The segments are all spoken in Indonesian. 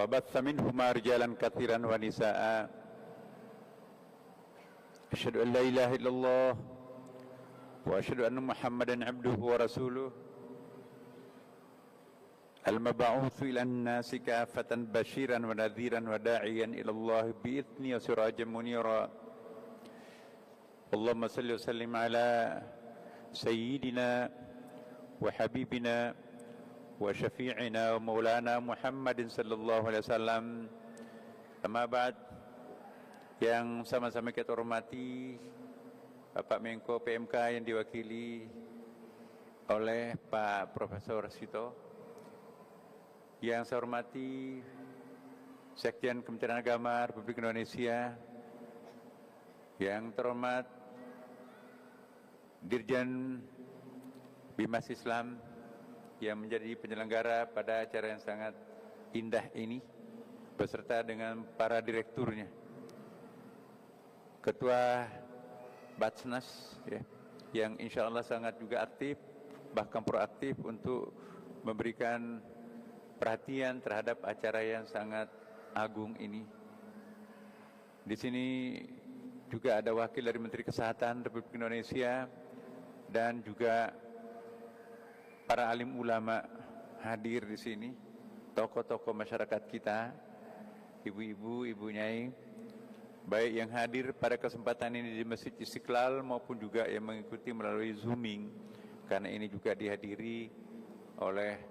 وبث منهما رجالا كثيرا ونساء أشهد أن لا إله إلا الله وأشهد أن محمدا عبده ورسوله المبعوث إلى الناس كافة بشيرا ونذيرا وداعيا إلى الله بإذنه وسراجا منيرا اللهم صل وسلم على سيدنا وحبيبنا وشفيعنا ومولانا محمد sallallahu alaihi wasallam. Amma ba'd, yang sama-sama kita hormati Bapak Menko PMK yang diwakili oleh Pak Profesor Sito, yang saya hormati Sekjen Kementerian Agama Republik Indonesia, yang terhormat Dirjen Bimas Islam yang menjadi penyelenggara pada acara yang sangat indah ini, beserta dengan para direkturnya, Ketua Batsnas, ya, yang insya Allah sangat juga aktif, bahkan proaktif untuk memberikan perhatian terhadap acara yang sangat agung ini. Di sini juga ada wakil dari Menteri Kesehatan Republik Indonesia dan juga para alim ulama hadir di sini, tokoh-tokoh masyarakat kita, ibu-ibu, ibu nyai, baik yang hadir pada kesempatan ini di Masjid Istiqlal maupun juga yang mengikuti melalui Zooming, karena ini juga dihadiri oleh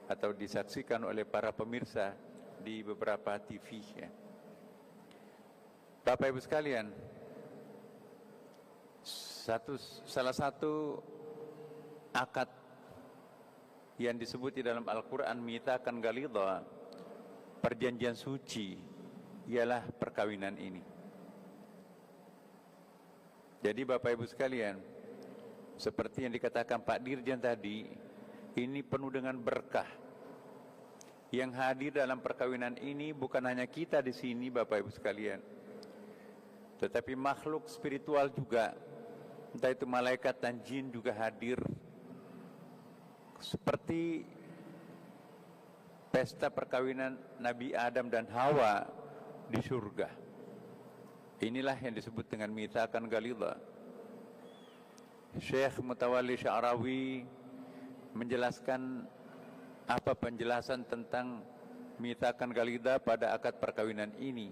atau disaksikan oleh para pemirsa di beberapa TV. Ya. Bapak Ibu sekalian, salah satu akad yang disebut di dalam Al-Quran mitsaqan ghalidha, perjanjian suci, ialah perkawinan ini. Jadi Bapak Ibu sekalian, seperti yang dikatakan Pak Dirjen tadi, ini penuh dengan berkah. Yang hadir dalam perkawinan ini bukan hanya kita di sini Bapak Ibu sekalian, tetapi makhluk spiritual juga, entah itu malaikat dan jin juga hadir. Seperti pesta perkawinan Nabi Adam dan Hawa di surga. Inilah yang disebut dengan mitsaqan ghalidha. Syekh Mutawalli Sya'rawi menjelaskan apa penjelasan tentang mitsaqan ghalidha pada akad perkawinan ini.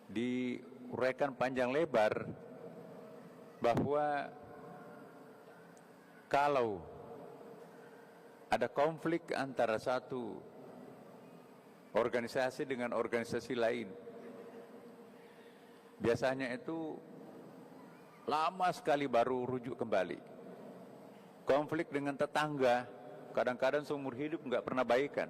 Diuraikan panjang lebar bahwa kalau ada konflik antara satu organisasi dengan organisasi lain, biasanya itu lama sekali baru rujuk kembali. Konflik dengan tetangga kadang-kadang seumur hidup nggak pernah baikan.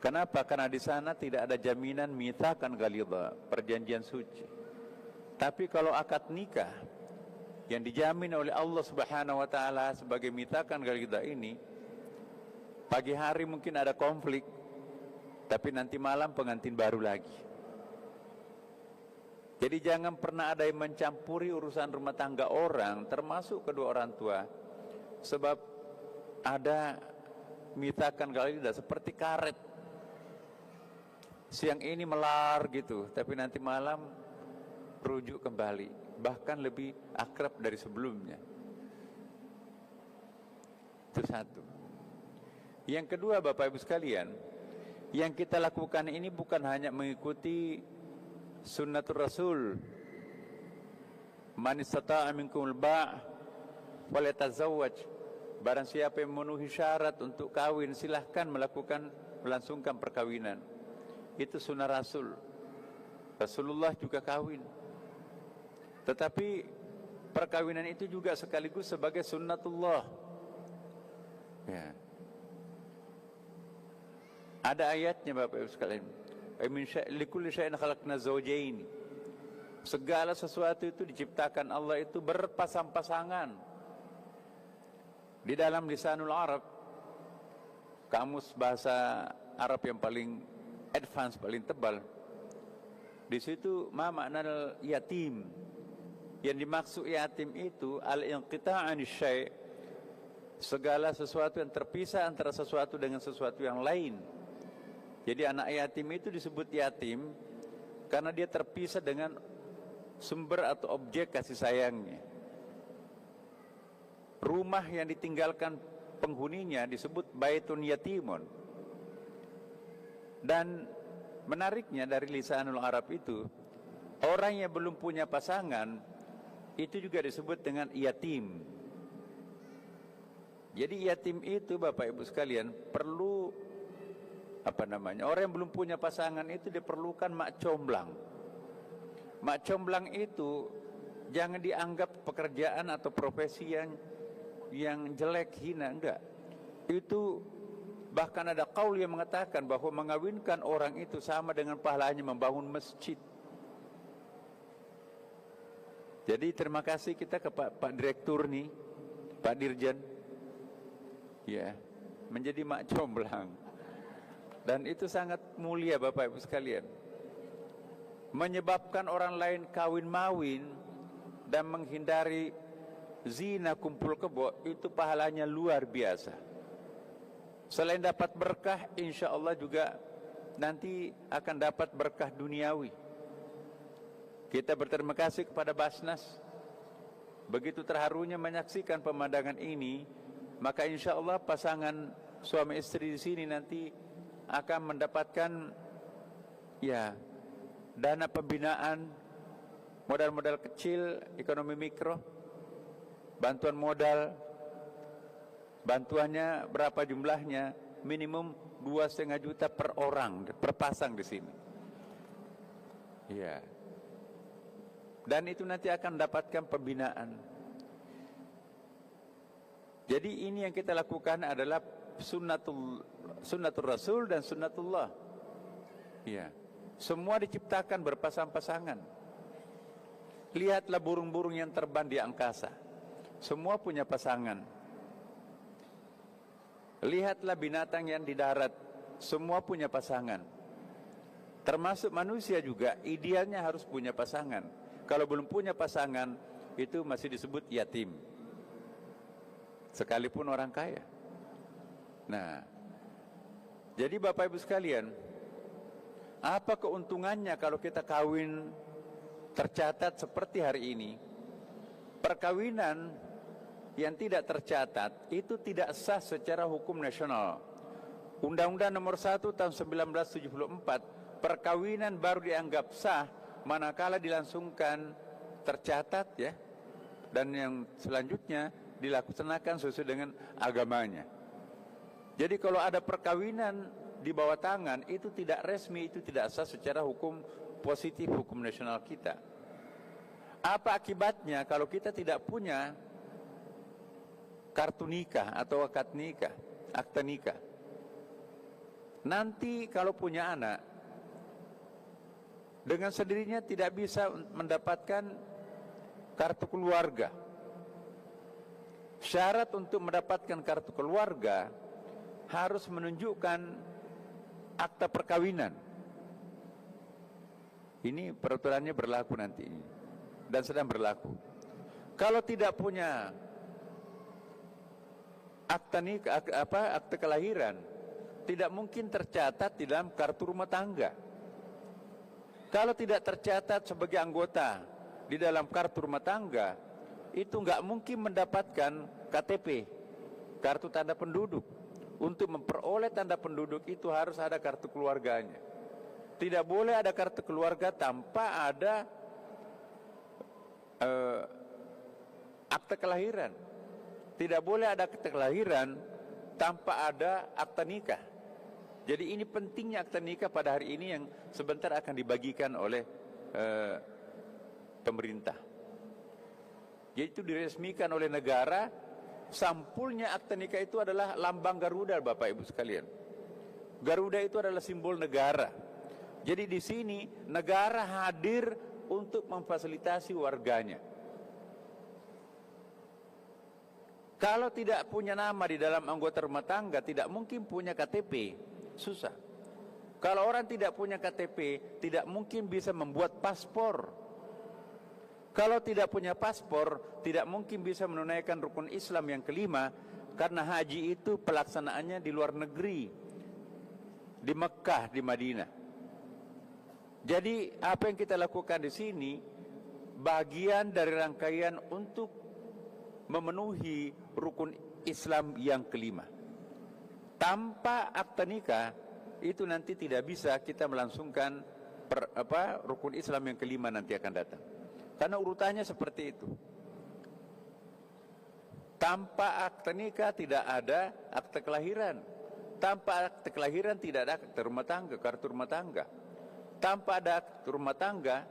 Kenapa? Karena di sana tidak ada jaminan mitsaqan ghalidha, perjanjian suci. Tapi kalau akad nikah yang dijamin oleh Allah Subhanahu wa taala sebagai mitsaqan ghalidha ini, pagi hari mungkin ada konflik, tapi nanti malam pengantin baru lagi. Jadi jangan pernah ada yang mencampuri urusan rumah tangga orang, termasuk kedua orang tua, sebab ada mitsaqan ghalidha seperti karet. Siang ini melar gitu, tapi nanti malam rujuk kembali, bahkan lebih akrab dari sebelumnya. Itu satu. Yang kedua Bapak Ibu sekalian, yang kita lakukan ini bukan hanya mengikuti sunnatul Rasul, man istata'a minkumul ba' falyatazawwaj, barang siapa yang memenuhi syarat untuk kawin silahkan melangsungkan perkawinan. Itu sunnah Rasul. Rasulullah juga kawin. Tetapi perkawinan itu juga sekaligus sebagai sunnatullah. Ya. Ada ayatnya Bapak Ibu sekalian. Likulli syai'in khalaqna zawjayn. Segala sesuatu itu diciptakan Allah itu berpasang-pasangan. Di dalam lisanul Arab, kamus bahasa Arab yang paling advance, paling tebal, di situ ma makna yatim. Yang dimaksud yatim itu al-inqita'an syai', segala sesuatu yang terpisah antara sesuatu dengan sesuatu yang lain. Jadi anak yatim itu disebut yatim karena dia terpisah dengan sumber atau objek kasih sayangnya. Rumah yang ditinggalkan penghuninya disebut baitun yatimun. Dan menariknya dari lisanul Arab itu, orang yang belum punya pasangan itu juga disebut dengan yatim. Jadi yatim itu Bapak Ibu sekalian perlu orang yang belum punya pasangan itu diperlukan mak comblang. Mak comblang itu jangan dianggap pekerjaan atau profesi yang jelek, hina, enggak. Itu bahkan ada qaul yang mengatakan bahwa mengawinkan orang itu sama dengan pahalanya membangun masjid. Jadi terima kasih kita ke Pak Direktur nih, Pak Dirjen, ya, menjadi mak comblang. Dan itu sangat mulia Bapak Ibu sekalian. Menyebabkan orang lain kawin mawin dan menghindari zina kumpul kebo, itu pahalanya luar biasa. Selain dapat berkah, insya Allah juga nanti akan dapat berkah duniawi. Kita berterima kasih kepada Basnas. Begitu terharunya menyaksikan pemandangan ini, maka insya Allah pasangan suami istri di sini nanti akan mendapatkan dana pembinaan, modal-modal kecil, ekonomi mikro, bantuan modal. Bantuannya berapa jumlahnya? Minimum 2,5 juta per orang, per pasang di sini. Ya. Dan itu nanti akan mendapatkan pembinaan. Jadi ini yang kita lakukan adalah sunnatul Rasul dan sunnatullah. Ya. Semua diciptakan berpasang-pasangan. Lihatlah burung-burung yang terbang di angkasa. Semua punya pasangan. Lihatlah binatang yang di darat. Semua punya pasangan. Termasuk manusia juga, idealnya harus punya pasangan. Kalau belum punya pasangan, itu masih disebut yatim. Sekalipun orang kaya. Nah, jadi Bapak Ibu sekalian, apa keuntungannya kalau kita kawin tercatat seperti hari ini? Perkawinan yang tidak tercatat itu tidak sah secara hukum nasional. Undang-Undang nomor 1 tahun 1974, perkawinan baru dianggap sah manakala dilangsungkan tercatat, ya, dan yang selanjutnya dilaksanakan sesuai dengan agamanya. Jadi kalau ada perkawinan di bawah tangan, itu tidak resmi, itu tidak sah secara hukum positif, hukum nasional kita. Apa akibatnya kalau kita tidak punya kartu nikah atau akad nikah, akta nikah? Nanti kalau punya anak, dengan sendirinya tidak bisa mendapatkan kartu keluarga. Syarat untuk mendapatkan kartu keluarga harus menunjukkan akta perkawinan. Ini peraturannya berlaku nanti dan sedang berlaku. Kalau tidak punya akta nikah, akta kelahiran, tidak mungkin tercatat di dalam kartu rumah tangga. Kalau tidak tercatat sebagai anggota di dalam kartu rumah tangga, itu nggak mungkin mendapatkan KTP, kartu tanda penduduk. Untuk memperoleh tanda penduduk itu harus ada kartu keluarganya. Tidak boleh ada kartu keluarga tanpa ada akta kelahiran. Tidak boleh ada akta kelahiran tanpa ada akta nikah. Jadi ini pentingnya akta nikah pada hari ini yang sebentar akan dibagikan oleh pemerintah. Yaitu diresmikan oleh negara. Sampulnya akta nikah itu adalah lambang Garuda, Bapak Ibu sekalian. Garuda itu adalah simbol negara. Jadi di sini negara hadir untuk memfasilitasi warganya. Kalau tidak punya nama di dalam anggota rumah tangga, tidak mungkin punya KTP. Susah. Kalau orang tidak punya KTP, tidak mungkin bisa membuat paspor. Kalau tidak punya paspor, tidak mungkin bisa menunaikan rukun Islam yang kelima, Karena haji itu pelaksanaannya di luar negeri, di Mekah, di Madinah. Jadi apa yang kita lakukan di sini bagian dari rangkaian untuk memenuhi rukun Islam yang kelima. Tanpa akta nikah itu nanti tidak bisa kita melangsungkan rukun Islam yang kelima nanti akan datang. Karena urutannya seperti itu. Tanpa akta nikah tidak ada akta kelahiran. Tanpa akta kelahiran tidak ada akta rumah tangga, kartu rumah tangga. Tanpa ada kartu rumah tangga,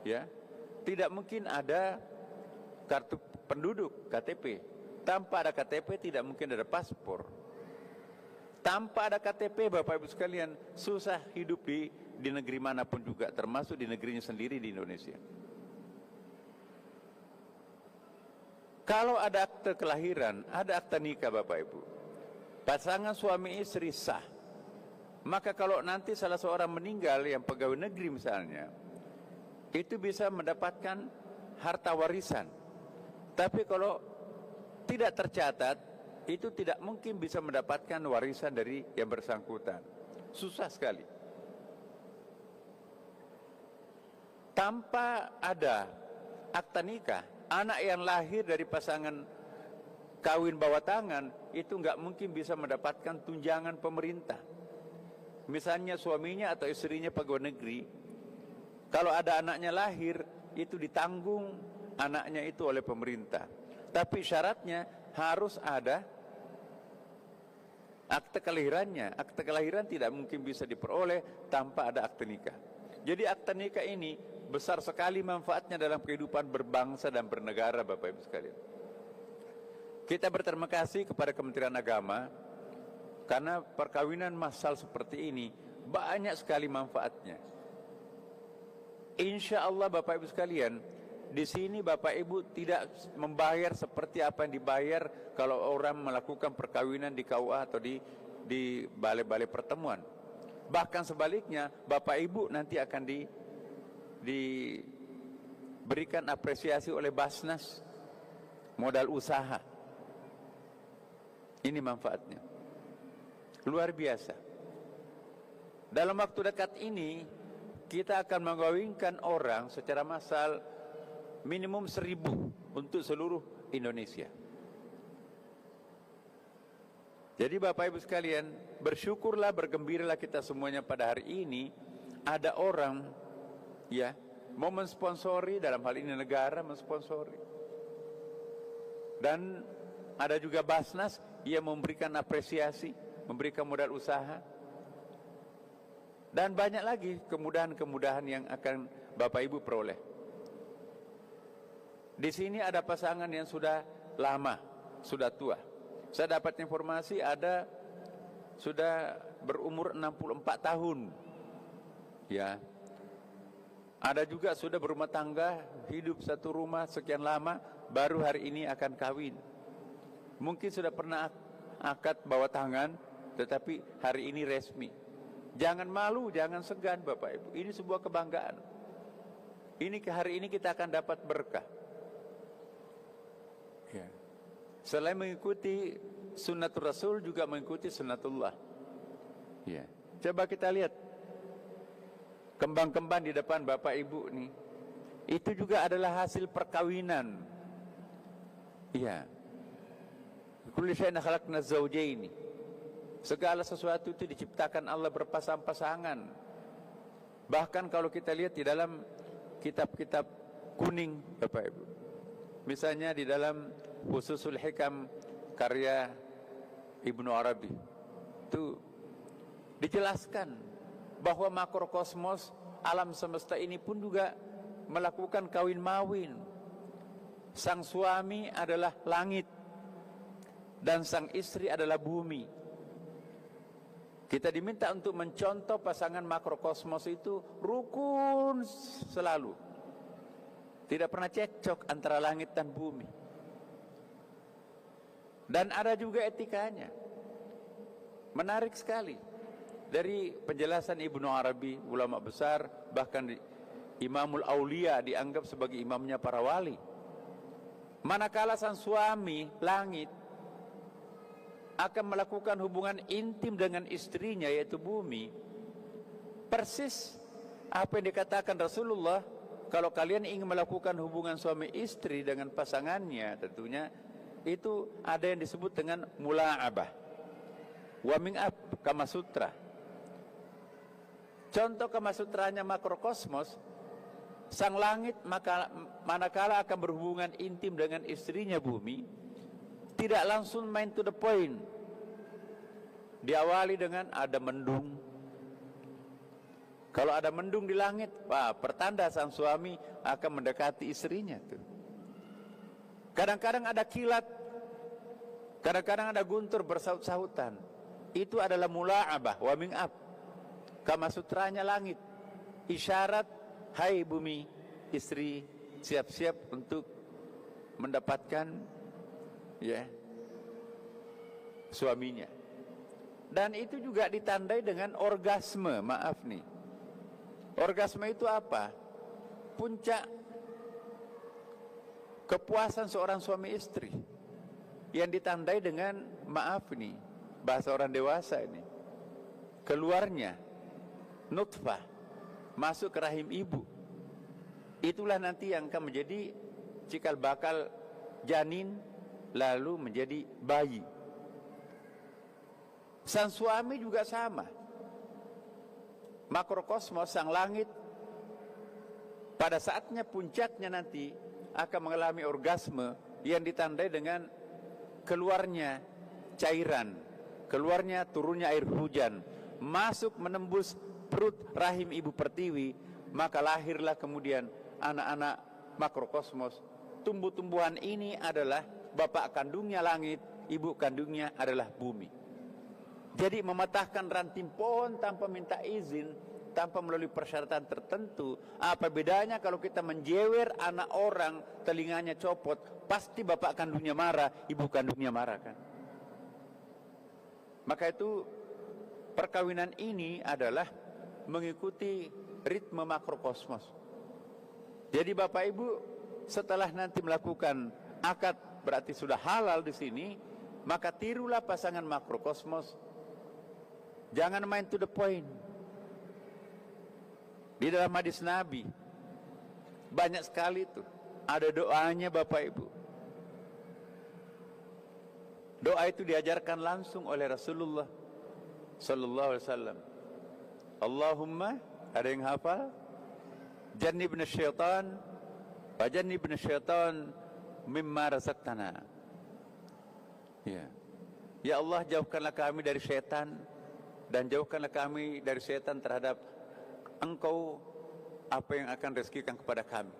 ya, tidak mungkin ada kartu penduduk, KTP. Tanpa ada KTP tidak mungkin ada paspor. Tanpa ada KTP, Bapak Ibu sekalian, susah hidup di negeri manapun juga, termasuk di negerinya sendiri di Indonesia. Kalau ada akte kelahiran, ada akta nikah, Bapak Ibu, pasangan suami istri sah. Maka kalau nanti salah seorang meninggal yang pegawai negeri misalnya, itu bisa mendapatkan harta warisan. Tapi kalau tidak tercatat, itu tidak mungkin bisa mendapatkan warisan dari yang bersangkutan. Susah sekali. Tanpa ada akta nikah, anak yang lahir dari pasangan kawin bawah tangan itu nggak mungkin bisa mendapatkan tunjangan pemerintah. Misalnya suaminya atau istrinya pegawai negeri, kalau ada anaknya lahir itu ditanggung anaknya itu oleh pemerintah. Tapi syaratnya harus ada akte kelahirannya. Akte kelahiran tidak mungkin bisa diperoleh tanpa ada akte nikah. Jadi akte nikah ini besar sekali manfaatnya dalam kehidupan berbangsa dan bernegara, Bapak Ibu sekalian. Kita berterima kasih kepada Kementerian Agama karena perkawinan massal seperti ini banyak sekali manfaatnya. Insya Allah Bapak Ibu sekalian, di sini Bapak Ibu tidak membayar seperti apa yang dibayar kalau orang melakukan perkawinan di KUA atau di balai-balai pertemuan. Bahkan sebaliknya, Bapak Ibu nanti akan diberikan apresiasi oleh Basnas, modal usaha. Ini manfaatnya. Luar biasa. Dalam waktu dekat ini kita akan mengawinkan orang secara massal minimum 1.000 untuk seluruh Indonesia. Jadi Bapak Ibu sekalian, bersyukurlah, bergembiralah kita semuanya pada hari ini ada orang ya mau mensponsori, dalam hal ini negara mensponsori. Dan ada juga Basnas yang memberikan apresiasi, memberikan modal usaha. Dan banyak lagi kemudahan-kemudahan yang akan Bapak Ibu peroleh. Di sini ada pasangan yang sudah lama, sudah tua. Saya dapat informasi ada sudah berumur 64 tahun. Ya. Ada juga sudah berumah tangga, hidup satu rumah sekian lama, baru hari ini akan kawin. Mungkin sudah pernah akad bawah tangan, tetapi hari ini resmi. Jangan malu, jangan segan Bapak Ibu. Ini sebuah kebanggaan. Hari ini kita akan dapat berkah. Ya. Selain mengikuti sunnatul Rasul, juga mengikuti sunnatullah. Ya. Coba kita lihat kembang-kembang di depan Bapak Ibu nih. Itu juga adalah hasil perkawinan. Iya. Kullu syai'in khalaqna zawjaini. Segala sesuatu itu diciptakan Allah berpasang-pasangan. Bahkan kalau kita lihat di dalam kitab-kitab kuning Bapak Ibu, misalnya di dalam Fususul Hikam karya Ibnu Arabi, itu dijelaskan bahwa makrokosmos alam semesta ini pun juga melakukan kawin mawin. Sang suami adalah langit dan sang istri adalah bumi. Kita diminta untuk mencontoh pasangan makrokosmos itu rukun selalu. Tidak pernah cekcok antara langit dan bumi. Dan ada juga etikanya. Menarik sekali. Dari penjelasan Ibnu Arabi, ulama besar, bahkan Imamul Aulia dianggap sebagai imamnya para wali. Manakala sang suami langit, akan melakukan hubungan intim dengan istrinya, yaitu bumi. Persis apa yang dikatakan Rasulullah, kalau kalian ingin melakukan hubungan suami istri dengan pasangannya, tentunya itu ada yang disebut dengan mula'abah, warming up, Kama Sutra. Contoh Kama Sutranya makrokosmos, sang langit manakala akan berhubungan intim dengan istrinya bumi, tidak langsung main to the point. Diawali dengan ada mendung. Kalau ada mendung di langit, wah, pertanda sang suami akan mendekati istrinya tuh. Kadang-kadang ada kilat, kadang-kadang ada guntur bersaut-sautan. Itu adalah mula'abah, warming up, Kama Sutranya langit. Isyarat, hai bumi, istri siap-siap untuk mendapatkan suaminya. Dan itu juga ditandai dengan orgasme. Maaf nih, orgasme itu apa? Puncak kepuasan seorang suami istri yang ditandai dengan, maaf nih, bahasa orang dewasa ini, keluarnya nutfah masuk ke rahim ibu. Itulah nanti yang akan menjadi cikal bakal janin, lalu menjadi bayi. Sang suami juga sama. Makrokosmos, sang langit, pada saatnya puncaknya nanti akan mengalami orgasme yang ditandai dengan keluarnya cairan, keluarnya turunnya air hujan, masuk menembus perut rahim ibu pertiwi, maka lahirlah kemudian anak-anak makrokosmos. Tumbuh-tumbuhan ini adalah bapak kandungnya langit, ibu kandungnya adalah bumi. Jadi mematahkan ranting pohon tanpa minta izin, tanpa melalui persyaratan tertentu. Apa bedanya kalau kita menjewer anak orang, telinganya copot, pasti bapak kandungnya marah, ibu kandungnya marah kan. Maka itu perkawinan ini adalah mengikuti ritme makrokosmos. Jadi bapak ibu setelah nanti melakukan akad, berarti sudah halal di sini, maka tirulah pasangan makrokosmos. Jangan main to the point. Di dalam hadis Nabi banyak sekali tuh ada doanya bapak ibu. Doa itu diajarkan langsung oleh Rasulullah sallallahu alaihi wasallam. Allahumma, ada yang hafal? Jannibna syaitan wa jannibna syaitan mimma razaqtana. Ya Allah, jauhkanlah kami dari syaitan dan jauhkanlah kami dari syaitan terhadap Engkau apa yang akan rezekikan kepada kami.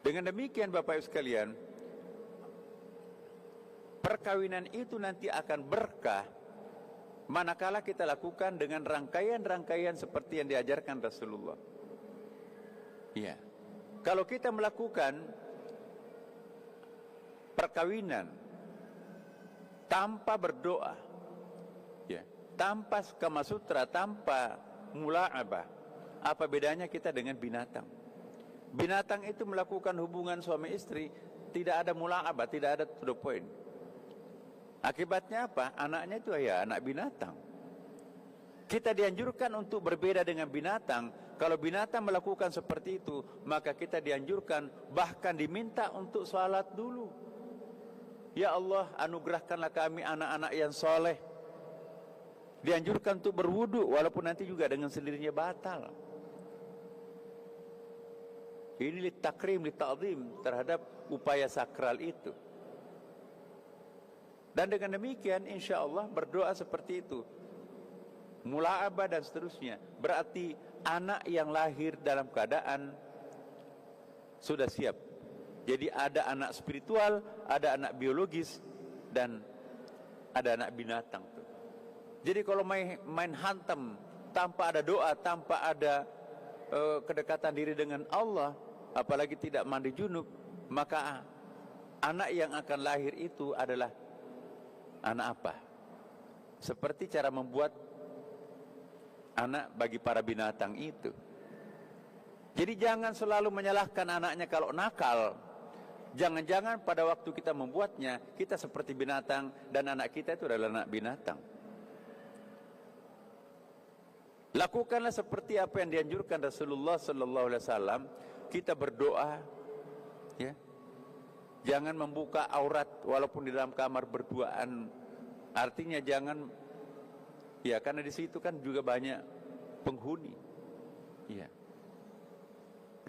Dengan demikian Bapak Ibu sekalian, perkawinan itu nanti akan berkah manakala kita lakukan dengan rangkaian-rangkaian seperti yang diajarkan Rasulullah. Ya. Kalau kita melakukan perkawinan tanpa berdoa, tanpa Kama Sutra, tanpa mula'abah, apa bedanya kita dengan binatang? Binatang itu melakukan hubungan suami istri, tidak ada mula'abah, tidak ada to the point. Akibatnya apa? Anaknya itu anak binatang. Kita dianjurkan untuk berbeda dengan binatang. Kalau binatang melakukan seperti itu, maka kita dianjurkan, bahkan diminta untuk salat dulu. Ya Allah, anugerahkanlah kami anak-anak yang soleh. Dianjurkan untuk berwudu, walaupun nanti juga dengan sendirinya batal. Ini litakrim, lita'zim terhadap upaya sakral itu. Dan dengan demikian insya Allah berdoa seperti itu, mula'abah dan seterusnya, berarti anak yang lahir dalam keadaan sudah siap. Jadi ada anak spiritual, ada anak biologis, dan ada anak binatang. Jadi kalau main hantam tanpa ada doa, tanpa ada kedekatan diri dengan Allah, apalagi tidak mandi junub, maka anak yang akan lahir itu adalah anak apa? Seperti cara membuat anak bagi para binatang itu. Jadi jangan selalu menyalahkan anaknya kalau nakal. Jangan-jangan pada waktu kita membuatnya, kita seperti binatang dan anak kita itu adalah anak binatang. Lakukanlah seperti apa yang dianjurkan Rasulullah sallallahu alaihi wasallam. Kita berdoa, ya. Jangan membuka aurat walaupun di dalam kamar berduaan. Artinya jangan, ya, karena di situ kan juga banyak penghuni. Ya.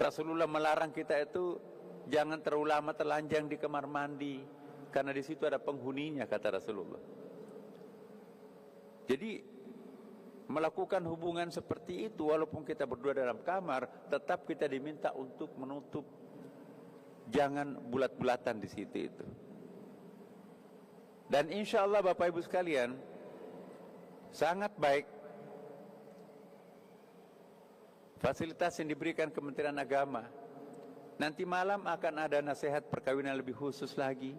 Rasulullah melarang kita itu jangan terlalu lama telanjang di kamar mandi, karena di situ ada penghuninya, kata Rasulullah. Jadi melakukan hubungan seperti itu walaupun kita berdua dalam kamar, tetap kita diminta untuk menutup, jangan bulat-bulatan di situ itu. Dan insya Allah Bapak Ibu sekalian, sangat baik fasilitas yang diberikan Kementerian Agama. Nanti malam akan ada nasihat perkawinan lebih khusus lagi,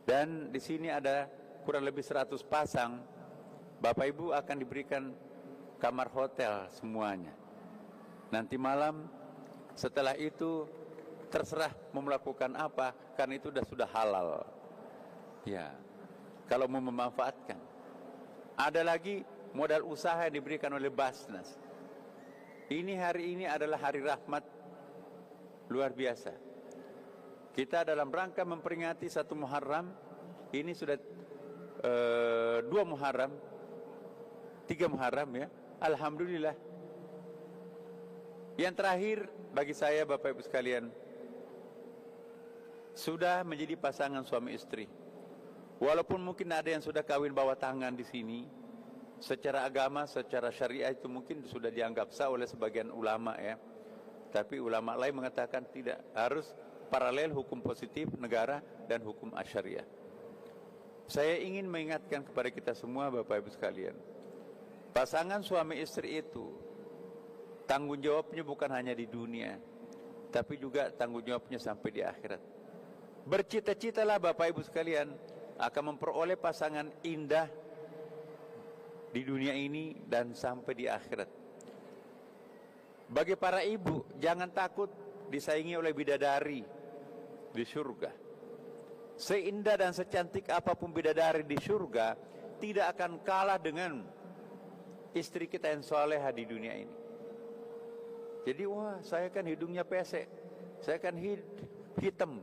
dan di sini ada kurang lebih 100 pasang. Bapak Ibu akan diberikan kamar hotel semuanya. Nanti malam, setelah itu terserah mau melakukan apa, karena itu sudah halal. Ya, kalau mau memanfaatkan. Ada lagi modal usaha yang diberikan oleh Basnas. Hari ini adalah hari rahmat luar biasa. Kita dalam rangka memperingati 1 Muharram, ini sudah 2 Muharram, 3 Muharram, ya. Alhamdulillah. Yang terakhir bagi saya Bapak Ibu sekalian, sudah menjadi pasangan suami istri. Walaupun mungkin ada yang sudah kawin bawah tangan di sini, secara agama, secara syariah itu mungkin sudah dianggap sah oleh sebagian ulama, ya. Tapi ulama lain mengatakan tidak, harus paralel hukum positif negara dan hukum asyariah. Saya ingin mengingatkan kepada kita semua Bapak Ibu sekalian, pasangan suami istri itu tanggung jawabnya bukan hanya di dunia, tapi juga tanggung jawabnya sampai di akhirat. Bercita-citalah Bapak Ibu sekalian akan memperoleh pasangan indah di dunia ini dan sampai di akhirat. Bagi para ibu, jangan takut disaingi oleh bidadari di surga. Seindah dan secantik apapun bidadari di surga, tidak akan kalah dengan istri kita yang soleha di dunia ini. Jadi, wah, saya kan hidungnya pesek, saya kan hitam,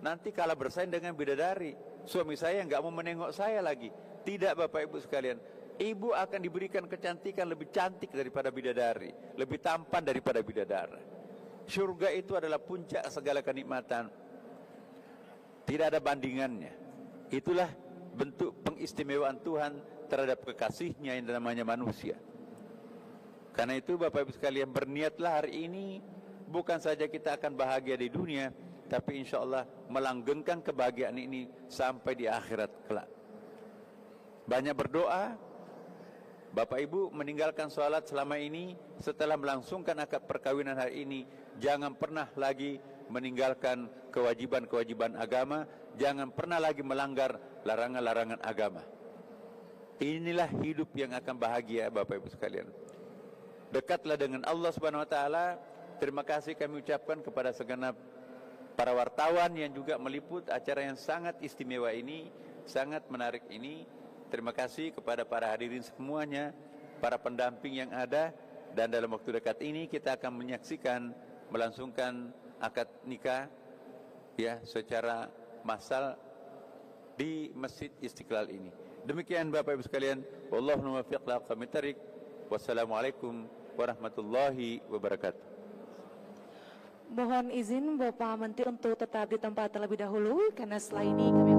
nanti kalah bersaing dengan bidadari, suami saya nggak mau menengok saya lagi. Tidak Bapak Ibu sekalian, ibu akan diberikan kecantikan lebih cantik daripada bidadari, lebih tampan daripada bidadari. Surga itu adalah puncak segala kenikmatan, tidak ada bandingannya. Itulah bentuk pengistimewaan Tuhan terhadap kekasihnya yang namanya manusia. Karena itu Bapak Ibu sekalian, berniatlah hari ini, bukan saja kita akan bahagia di dunia, tapi insya Allah melanggengkan kebahagiaan ini sampai di akhirat kelak. Banyak berdoa. Bapak Ibu meninggalkan sholat selama ini, setelah melangsungkan akad perkawinan hari ini, jangan pernah lagi meninggalkan kewajiban-kewajiban agama, jangan pernah lagi melanggar larangan-larangan agama. Inilah hidup yang akan bahagia Bapak Ibu sekalian. Dekatlah dengan Allah Subhanahu wa taala. Terima kasih kami ucapkan kepada segenap para wartawan yang juga meliput acara yang sangat istimewa ini, sangat menarik ini. Terima kasih kepada para hadirin semuanya, para pendamping yang ada, dan dalam waktu dekat ini kita akan menyaksikan melangsungkan akad nikah, ya, secara massal di Masjid Istiqlal ini. Demikian Bapak Ibu sekalian, wallahu muwaffiq ila aqwamit thariq. Wassalamualaikum warahmatullahi wabarakatuh. Mohon izin Bapak Menteri untuk tetap di tempat terlebih dahulu, karena setelah ini kami